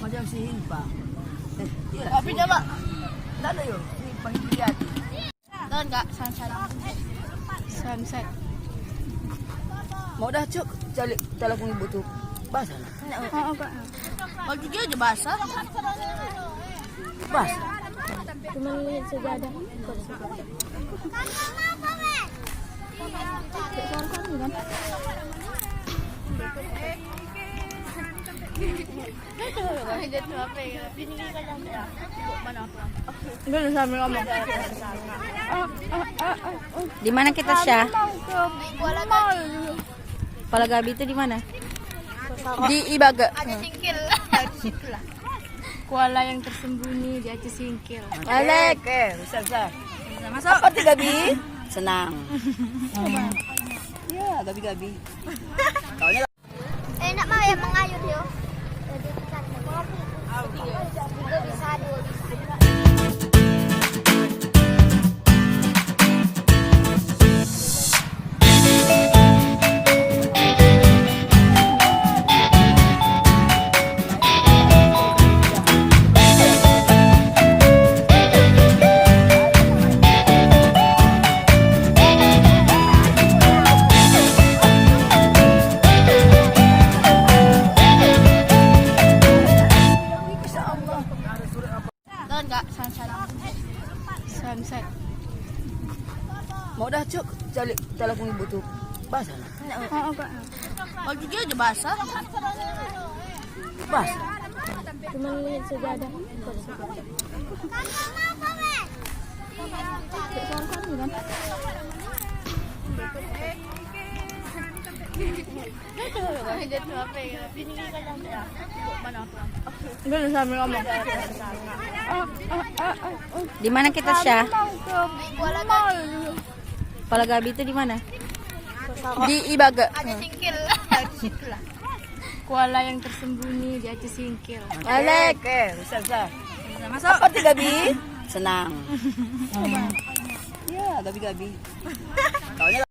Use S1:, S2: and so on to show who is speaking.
S1: Macam si Himpa.
S2: Kopi coba.
S1: Tak ada yuk. Si penghiliat.
S2: Doon kak, sunset.
S1: Mau dah cuk. Calik telefon ibu tu. Basah lah.
S2: Oo kak. Pag tiga aja basah.
S1: Basah.
S2: Cuma lihat sejadah.
S3: Di mana kita Syah? Kuala Gabi itu di mana? Di Ibaga.
S2: Aceh Singkil. Kuala yang tersembunyi di Aceh Singkil.
S1: Alek. Besar-besar.
S2: Masuk.
S1: Apa tu Gabi? Senang. Ya, Gabi-Gabi. Kaunya
S4: Enak mah yang mengayun yo. Jadi kita kopi. Tiga bisa dua bisa.
S2: Doon kak, sunset.
S1: mau dah cuk. Calik telefon ibu tu. Basah lah.
S2: Oo kak. Pag tiga aja basah.
S1: Basah.
S2: Cuma lihat sejadah.
S3: Di mana kita Syah? Kuala Gabi itu di mana? Di Ibaga.
S2: Aceh Singkil. Kuala yang tersembunyi di Aceh Singkil.
S1: Alek. Besar-besar.
S2: Masuk.
S1: Apa tu Gabi? Senang. Ya, Gabi-Gabi. Kaunya